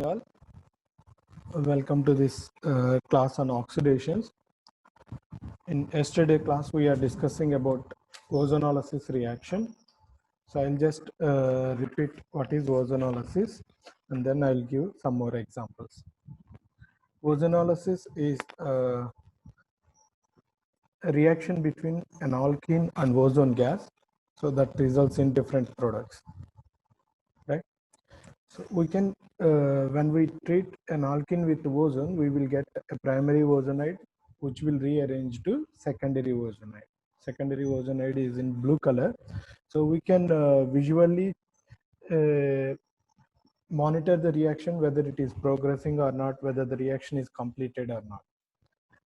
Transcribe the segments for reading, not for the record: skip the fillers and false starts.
All. Welcome to this class on oxidations. In yesterday class, we are discussing about ozonolysis reaction. So I'll just repeat what is ozonolysis, and then I'll give some more examples. Ozonolysis is a reaction between an alkene and ozone gas, so that results in different products, right? So we can, when we treat an alkene with ozone, we will get a primary ozonide, which will rearrange to secondary ozonide. Secondary ozonide is in blue color. So we can visually monitor the reaction, whether it is progressing or not, whether the reaction is completed or not.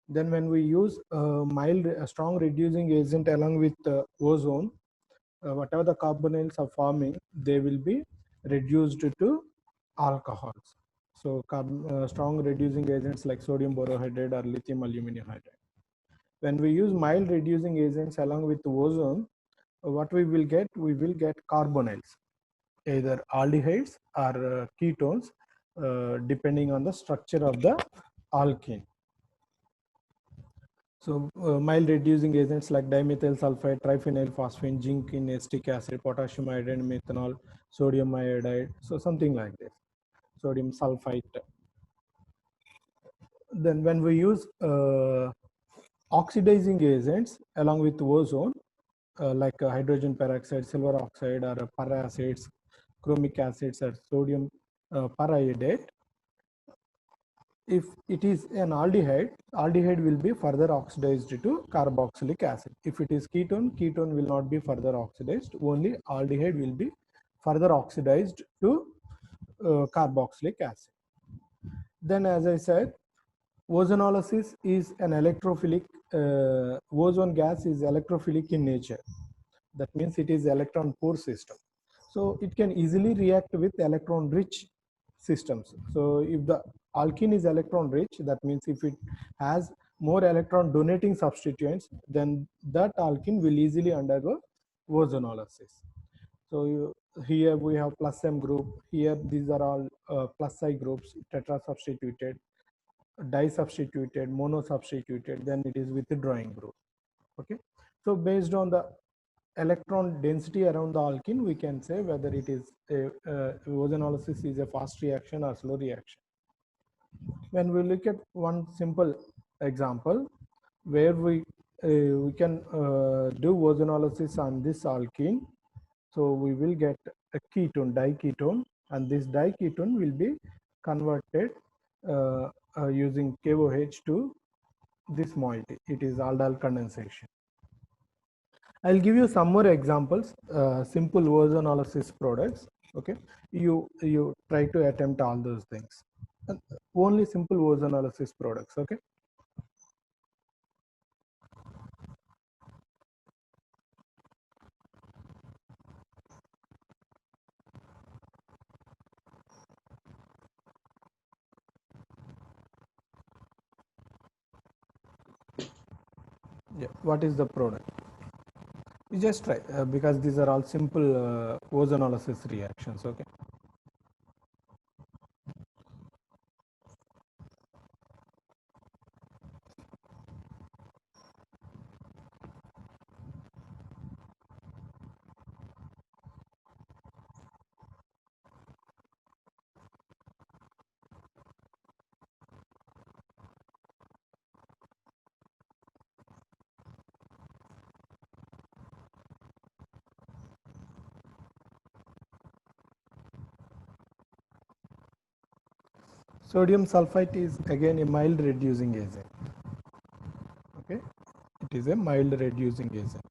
Then when we use a strong reducing agent along with ozone, whatever the carbonyls are forming, they will be reduced to alcohols. So strong reducing agents like sodium borohydride or lithium aluminum hydride. When we use mild reducing agents along with ozone, what we will get carbonyls, either aldehydes or ketones, depending on the structure of the alkene. So mild reducing agents like dimethyl sulfide, triphenyl phosphine, zinc in acetic acid, potassium iodide, methanol, sodium iodide, so something like this, sodium sulfite. Then when we use oxidizing agents along with ozone, like hydrogen peroxide, silver oxide, or paracids, chromic acids, or sodium periodate, if it is an aldehyde, aldehyde will be further oxidized to carboxylic acid. If it is ketone, ketone will not be further oxidized, only aldehyde will be further oxidized to carboxylic acid. Then, as I said, ozonolysis is an electrophilic, ozone gas is electrophilic in nature. That means it is electron poor system. So it can easily react with electron rich systems. So if the alkene is electron rich, that means if it has more electron donating substituents, then that alkene will easily undergo ozonolysis. So here we have plus M group. Here these are all plus I groups, tetra substituted, di substituted, mono substituted. Then it is withdrawing group. Okay. So based on the electron density around the alkene, we can say whether it is ozonolysis is a fast reaction or slow reaction. When we look at one simple example where we can do ozonolysis on this alkene, so we will get a ketone, diketone, and this diketone will be converted using KOH to this moiety. It is aldol condensation. I'll give you some more examples, simple ozonolysis products. Okay, you try to attempt all those things. Only simple ozonolysis products. Okay. Yeah. What is the product? You just try because these are all simple ozonolysis reactions. Okay. Sodium sulfite is again a mild reducing agent. Okay, it is a mild reducing agent.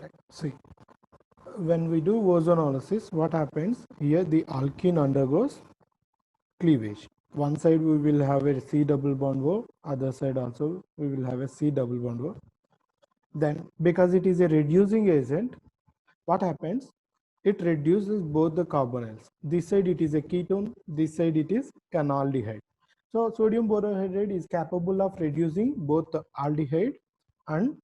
Right. See, when we do ozonolysis, what happens here? The alkene undergoes cleavage. One side we will have a C double bond O, other side also we will have a C double bond O. Then, because it is a reducing agent, what happens? It reduces both the carbonyls. This side it is a ketone, this side it is an aldehyde. So sodium borohydride is capable of reducing both the aldehyde and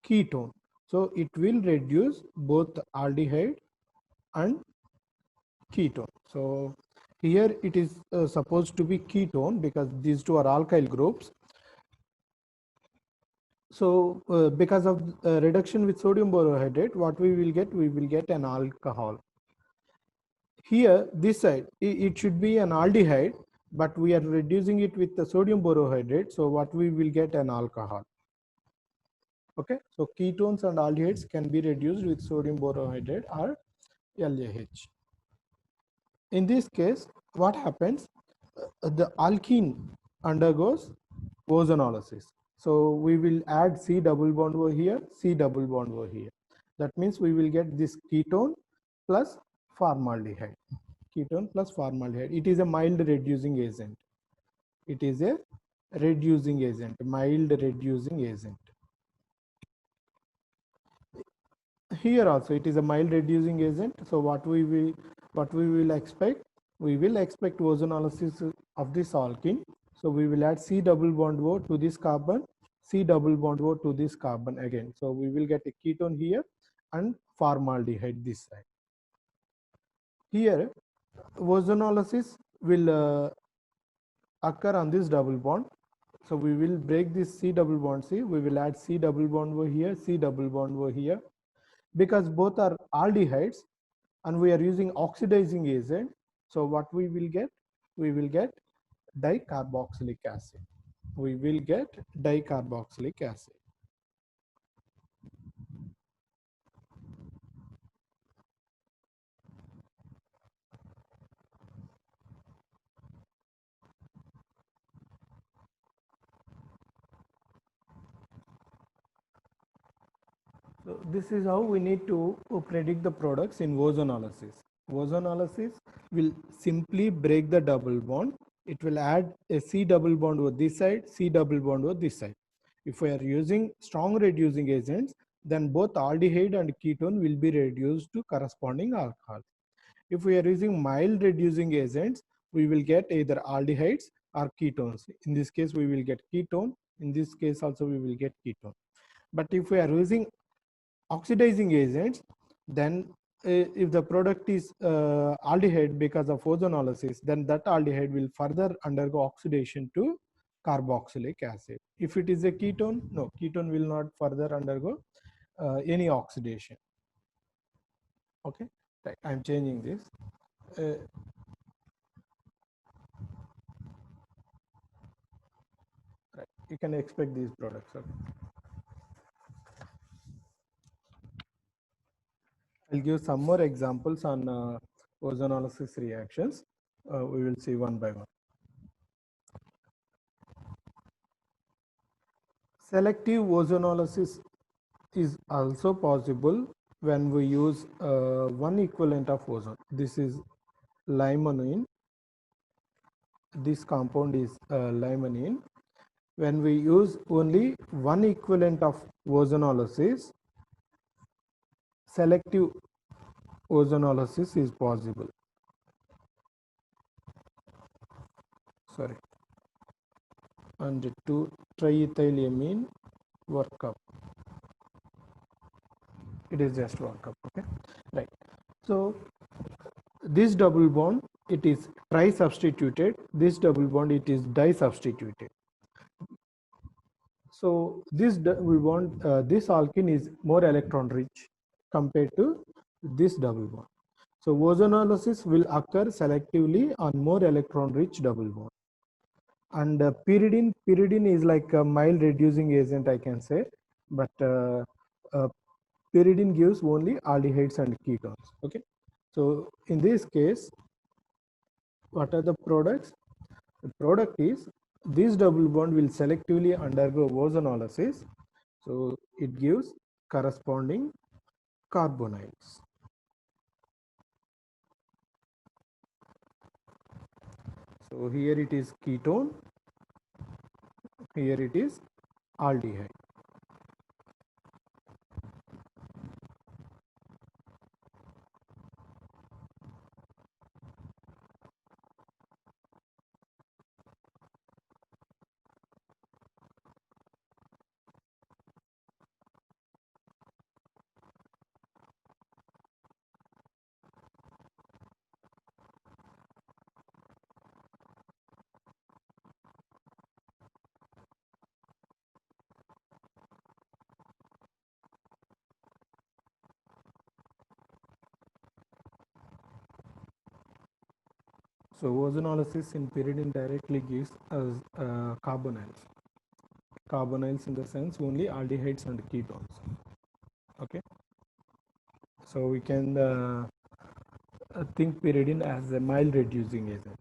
ketone. So it will reduce both the aldehyde and ketone. So here it is supposed to be ketone because these two are alkyl groups. So because of reduction with sodium borohydride, what we will get? We will get an alcohol. Here, this side, it should be an aldehyde, but we are reducing it with the sodium borohydride. So what we will get? An alcohol. Okay, so ketones and aldehydes can be reduced with sodium borohydride or LAH. In this case, what happens? The alkene undergoes ozonolysis. So we will add C double bond over here, C double bond over here. That means we will get this ketone plus formaldehyde. Ketone plus formaldehyde. It is a mild reducing agent. It is a reducing agent, mild reducing agent. Here also it is a mild reducing agent. So what we will expect? We will expect ozonolysis of this alkene. So we will add C double bond O to this carbon, C double bond O to this carbon again. So we will get a ketone here and formaldehyde this side. Here ozonolysis will occur on this double bond. So we will break this C double bond C. We will add C double bond over here, C double bond over here. Because both are aldehydes and we are using oxidizing agent, so what we will get? We will get dicarboxylic acid. We will get dicarboxylic acid. So this is how we need to predict the products in ozonolysis. Ozonolysis will simply break the double bond. It will add a C double bond over this side, C double bond over this side. If we are using strong reducing agents, then both aldehyde and ketone will be reduced to corresponding alcohol. If we are using mild reducing agents, we will get either aldehydes or ketones. In this case, we will get ketone. In this case also, we will get ketone. But if we are using oxidizing agents, then if the product is aldehyde because of ozonolysis, then that aldehyde will further undergo oxidation to carboxylic acid. If it is a ketone, no, ketone will not further undergo any oxidation. Okay, right, I'm changing this. Right, you can expect these products. Okay. I'll give some more examples on ozonolysis reactions. We will see one by one. Selective ozonolysis is also possible when we use one equivalent of ozone. This is limonene. This compound is limonene. When we use only one equivalent of ozonolysis, selective ozonolysis is possible. Sorry. And to triethylamine workup. It is just workup. Okay, right. So this double bond, it is tri-substituted. This double bond, it is di-substituted. So this double bond, this alkene is more electron rich compared to this double bond. So ozonolysis will occur selectively on more electron rich double bond. And pyridine is like a mild reducing agent, I can say, but pyridine gives only aldehydes and ketones. Okay, so in this case, what are the products? The product is this double bond will selectively undergo ozonolysis, so it gives corresponding carbonyls. So here it is ketone, here it is aldehyde. So ozonolysis in pyridine directly gives us carbonyls. Carbonyls in the sense only aldehydes and ketones. Okay. So we can think pyridine as a mild reducing agent.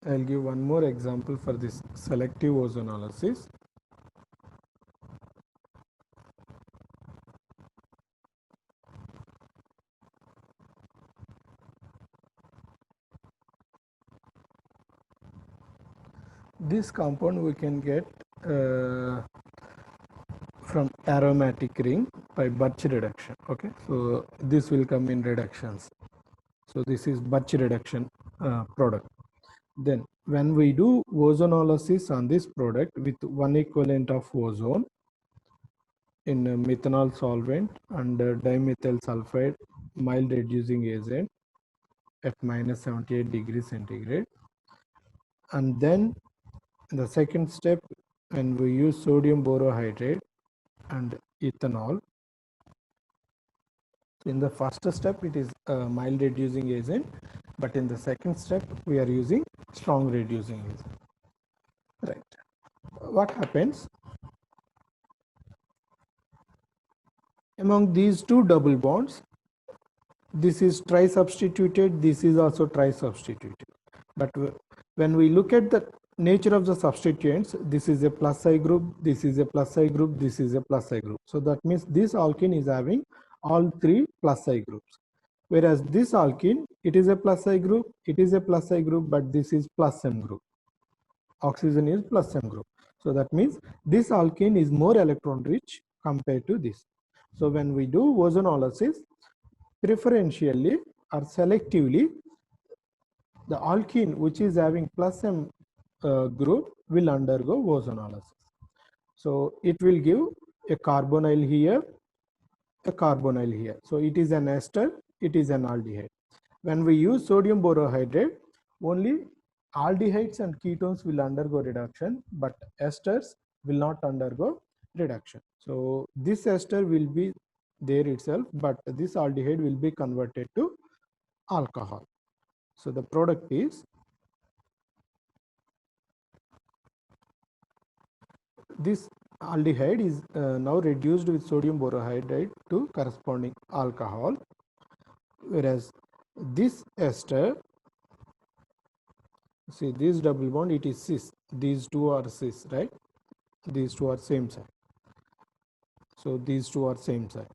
I'll give one more example for this selective ozonolysis. This compound we can get from aromatic ring by Birch reduction. Okay, so this will come in reductions. So this is Birch reduction product. Then when we do ozonolysis on this product with one equivalent of ozone in a methanol solvent and dimethyl sulfide mild reducing agent at minus 78 degrees centigrade, and then the second step when we use sodium borohydride and ethanol. In the first step it is a mild reducing agent, but in the second step we are using strong reducing agent. Right. What happens among these two double bonds? This is tri-substituted, this is also tri-substituted. But when we look at the nature of the substituents, this is a plus I group, this is a plus I group, this is a plus I group. So that means this alkene is having all three plus I groups. Whereas this alkene, it is a plus I group, it is a plus I group, but this is plus M group. Oxygen is plus M group. So that means this alkene is more electron rich compared to this. So when we do ozonolysis, preferentially or selectively, the alkene which is having plus M group will undergo ozonolysis. So it will give a carbonyl here, a carbonyl here. So it is an ester, it is an aldehyde. When we use sodium borohydride, only aldehydes and ketones will undergo reduction, but esters will not undergo reduction. So this ester will be there itself, but this aldehyde will be converted to alcohol. So the product is this aldehyde is now reduced with sodium borohydride to corresponding alcohol, whereas this ester, see this double bond, it is cis, these two are cis, right? These two are same side. So these two are same side.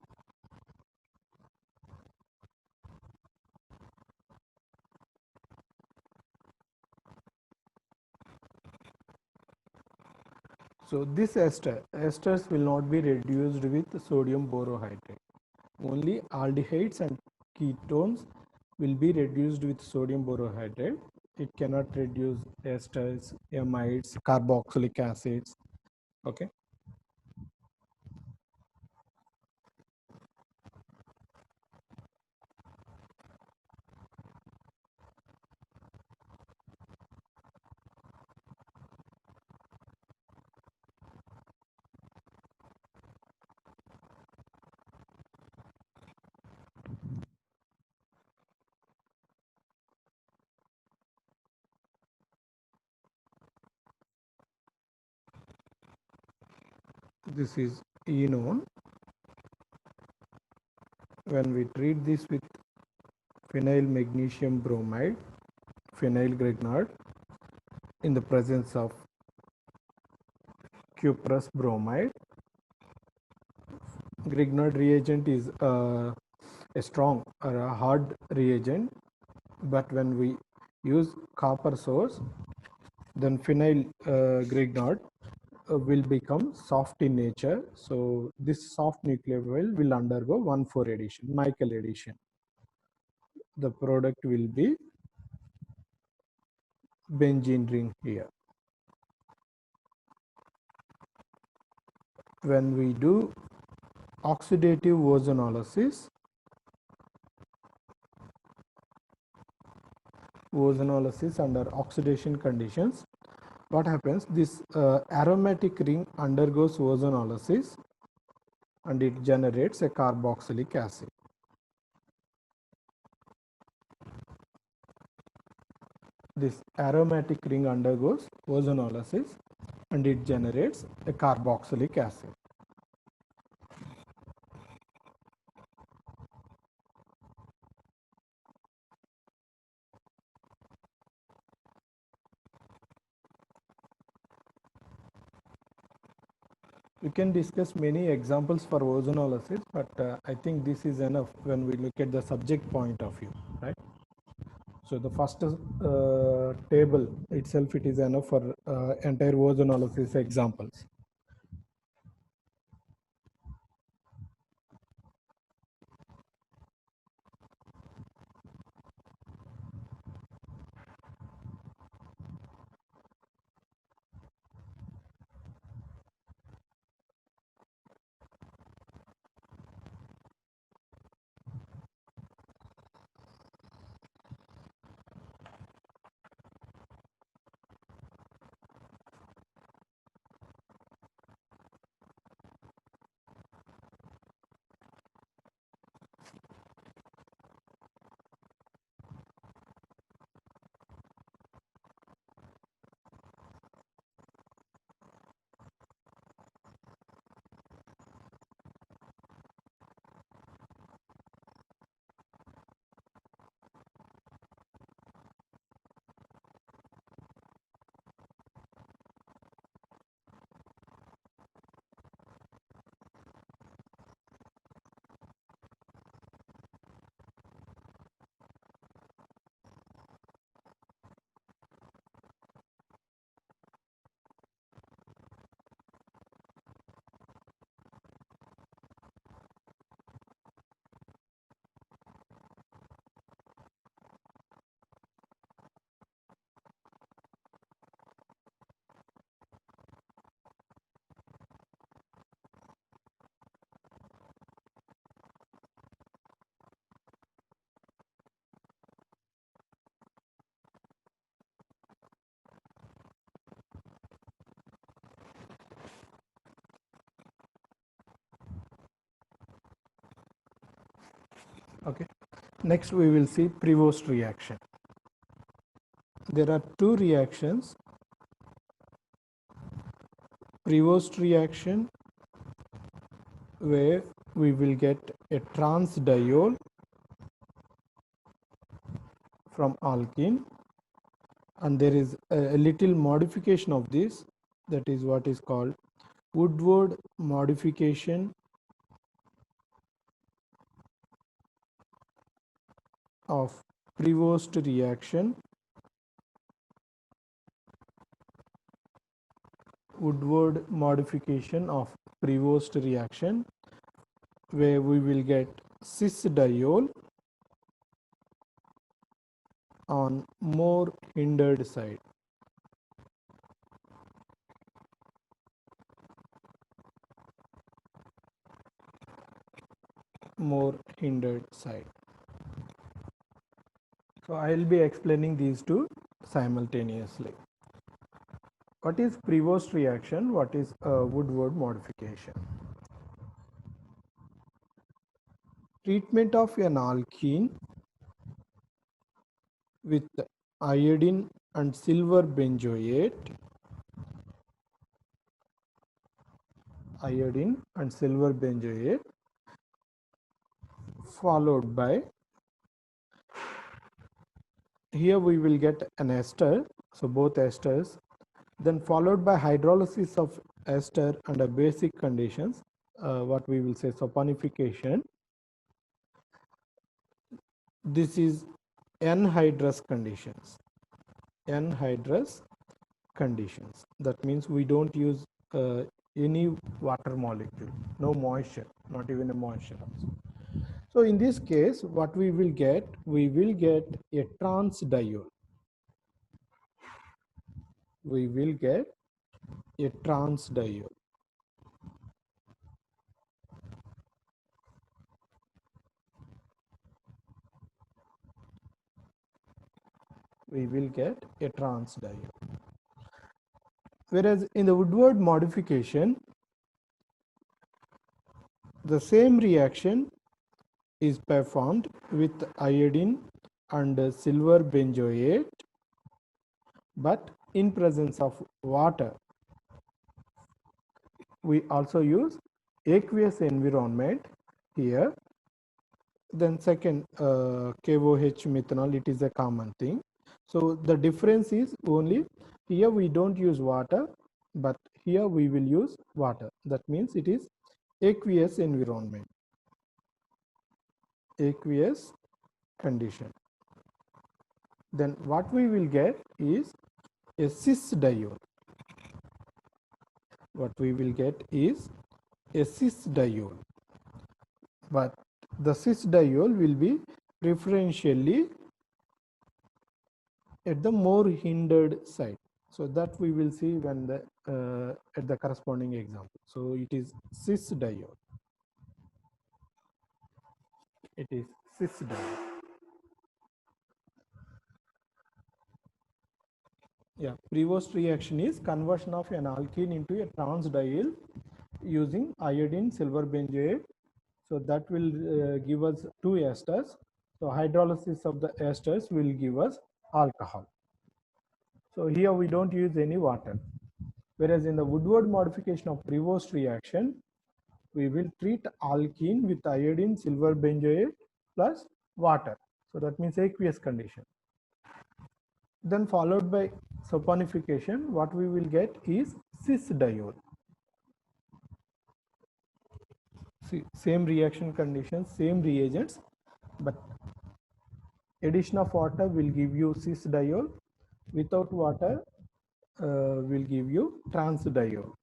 So this esters will not be reduced with sodium borohydride. Only aldehydes and ketones will be reduced with sodium borohydride. It cannot reduce esters, amides, carboxylic acids. Okay. This is enone. When we treat this with phenyl magnesium bromide, phenyl Grignard, in the presence of cuprous bromide, Grignard reagent is a strong or a hard reagent, but when we use copper source, then phenyl Grignard will become soft in nature. So this soft nucleophile will undergo 1,4 addition, Michael addition. The product will be benzene ring here. When we do oxidative ozonolysis, under oxidation conditions, what happens? This aromatic ring undergoes ozonolysis and it generates a carboxylic acid. This aromatic ring undergoes ozonolysis and it generates a carboxylic acid. We can discuss many examples for ozonolysis, but I think this is enough when we look at the subject point of view, right? So the first table itself, it is enough for entire ozonolysis examples. Okay. Next, we will see Prevost reaction. There are two reactions. Prevost reaction, where we will get a trans diol from alkene, and there is a little modification of this, that is what is called Woodward modification of Prevost reaction. Woodward modification of Prevost reaction, where we will get cis diol on more hindered side. More hindered side. So I will be explaining these two simultaneously. What is Prevost reaction? What is Woodward modification? Treatment of an alkene with iodine and silver benzoate. Iodine and silver benzoate followed by, here we will get an ester, so both esters, then followed by hydrolysis of ester under basic conditions, what we will say saponification. This is anhydrous conditions. Anhydrous conditions. That means we don't use any water molecule, no moisture, not even a moisture also. So in this case, what we will get a transdiol. We will get a transdiol. We will get a transdiol. Whereas in the Woodward modification, the same reaction is performed with iodine and silver benzoate, but in presence of water. We also use aqueous environment here. Then second, KOH methanol, it is a common thing. So the difference is only here we don't use water, but here we will use water. That means it is aqueous environment, aqueous condition. Then what we will get is a cis diol. What we will get is a cis diol, but the cis diol will be preferentially at the more hindered side. So that we will see when the at the corresponding example. So it is cis diol. It is cis diol. Yeah, Prevost reaction is conversion of an alkene into a transdiol using iodine silver benzoate. So that will give us two esters. So hydrolysis of the esters will give us alcohol. So here we don't use any water. Whereas in the Woodward modification of Prevost reaction, we will treat alkene with iodine silver benzoate plus water. So that means aqueous condition. Then followed by saponification, what we will get is cis diol. See, same reaction conditions, same reagents, but addition of water will give you cis diol. Without water will give you trans diol.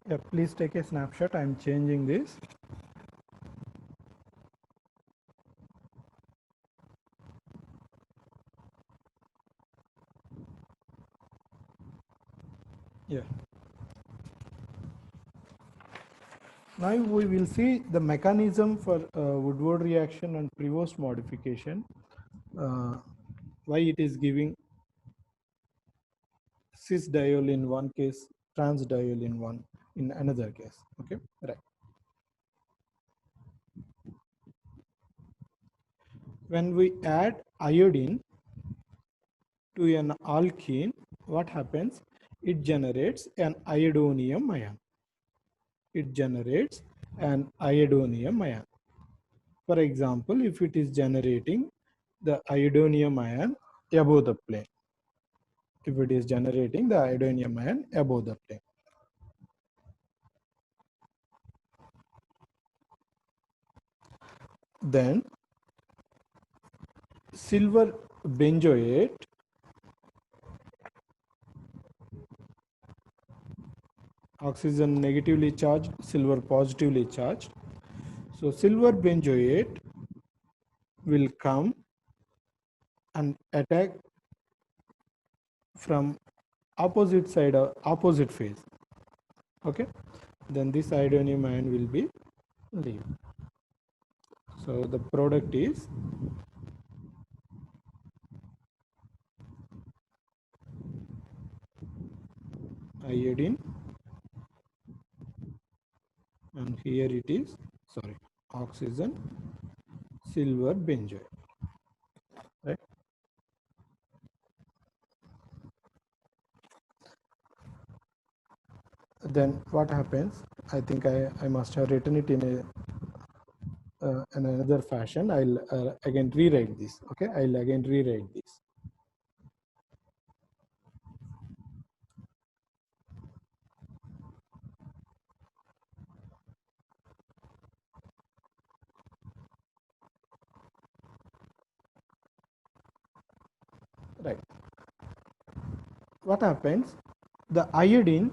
Yeah, please take a snapshot. I'm changing this. Yeah. Now we will see the mechanism for Woodward reaction and Prevost modification. Why it is giving cis diol in one case, trans diol in another case. Okay, right. When we add iodine to an alkene, what happens? It generates an iodonium ion. It generates an iodonium ion. For example, if it is generating the iodonium ion above the plane, if it is generating the iodonium ion above the plane, then silver benzoate, oxygen negatively charged, silver positively charged. So silver benzoate will come and attack from opposite side or opposite phase. Okay, then this iodonium ion will be leave. So the product is iodine, and here it is, sorry, oxygen, silver benzoate, right? Then what happens? I think I must have written it in another fashion. I'll again rewrite this. Okay, I'll again rewrite this. Right. What happens? The iodine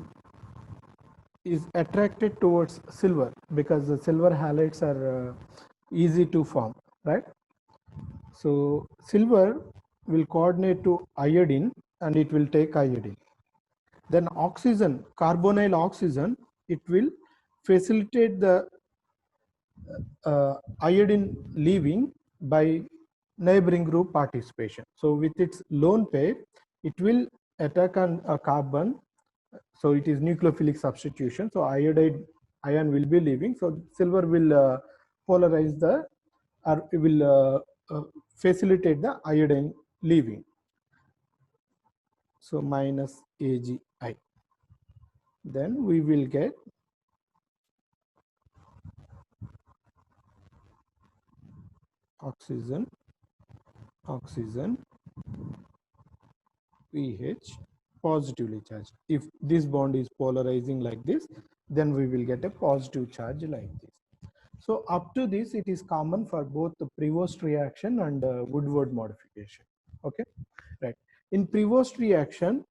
is attracted towards silver because the silver halides are easy to form, right? So silver will coordinate to iodine and it will take iodine. Then oxygen, carbonyl oxygen, it will facilitate the iodine leaving by neighboring group participation. So with its lone pair, it will attack on a carbon. So it is nucleophilic substitution. So iodide ion will be leaving. So silver will polarize the, or it will facilitate the iodine leaving. So minus AgI. Then we will get oxygen, oxygen, pH positively charged. If this bond is polarizing like this, then we will get a positive charge like this. So up to this, it is common for both the Prevost reaction and Woodward modification. Okay, right. In Prevost reaction,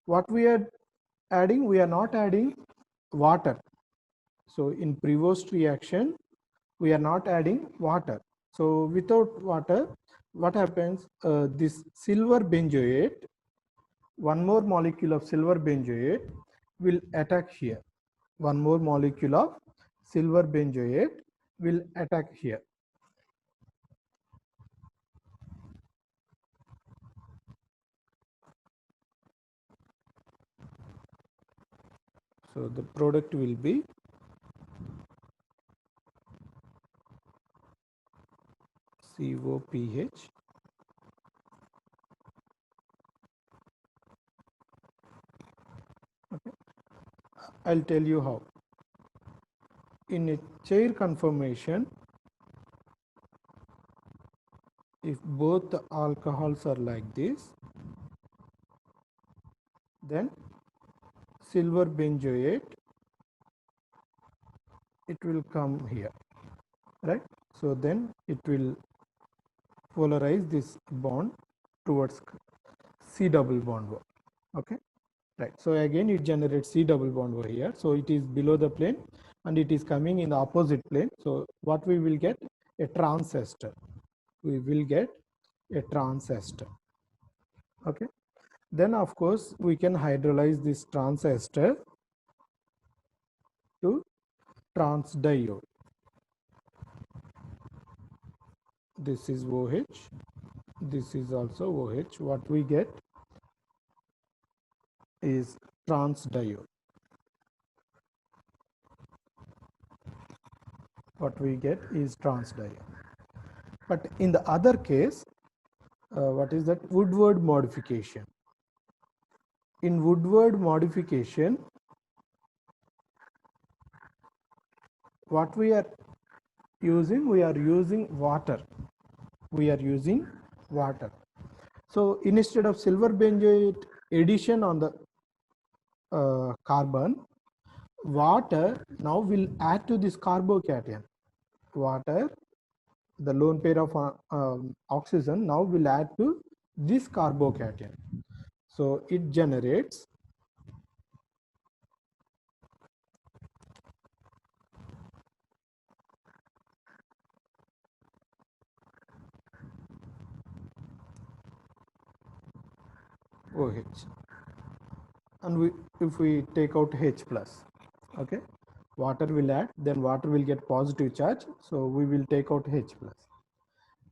what we are adding, we are not adding water. So in Prevost reaction, we are not adding water. So without water, what happens? This silver benzoate, one more molecule of silver benzoate will attack here. One more molecule of silver benzoate will attack here. So the product will be COPH. Okay. I'll tell you how. In a chair conformation, if both the alcohols are like this, then silver benzoate, it will come here, right? So then it will polarize this bond towards C double bond. Okay, Right. So again, it generates C double bond over here. So it is below the plane and it is coming in the opposite plane. So what we will get? A trans ester. We will get a trans ester. Okay. Then of course we can hydrolyze this trans ester to trans diode. This is OH. This is also OH. What we get is trans diode. What we get is trans diode. But in the other case, what is that? Woodward modification. In Woodward modification, what we are using water. We are using water. So instead of silver benzoate addition on the carbon, water now will add to this carbocation. Water, the lone pair of oxygen, now will add to this carbocation. So it generates OH. And if we take out H plus, okay, water will add, then water will get positive charge, so we will take out H plus.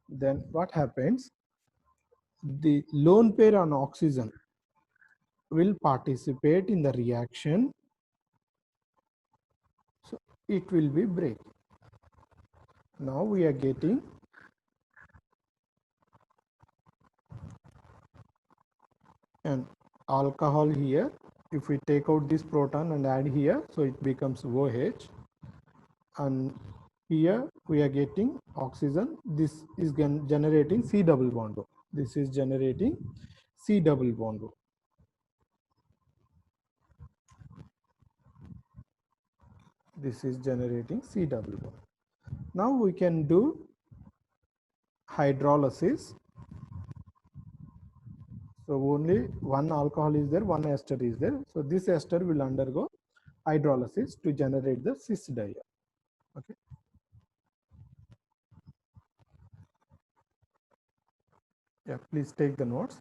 Then what happens? The lone pair on oxygen will participate in the reaction, so it will be break. Now we are getting an alcohol here. If we take out this proton and add here, so it becomes OH, and here we are getting oxygen. This is generating C double bond O. This is generating C double bond O. This is generating C double bond. Now we can do hydrolysis. So only one alcohol is there, one ester is there. So this ester will undergo hydrolysis to generate the cis diol. Okay. Yeah, please take the notes.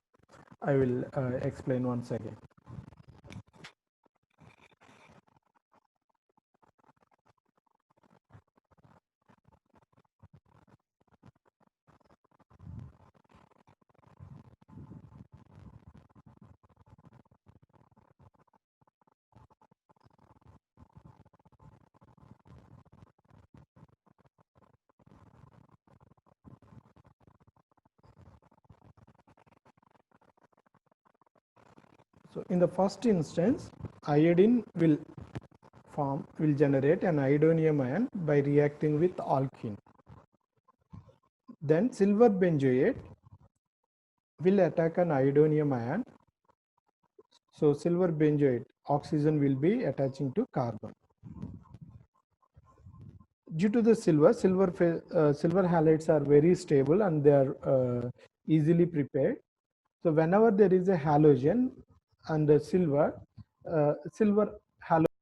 I will explain once again. So in the first instance, iodine will generate an iodonium ion by reacting with alkene. Then silver benzoate will attack an iodonium ion. So silver benzoate, oxygen will be attaching to carbon. Due to the silver halides are very stable and they are easily prepared. So whenever there is a halogen and the silver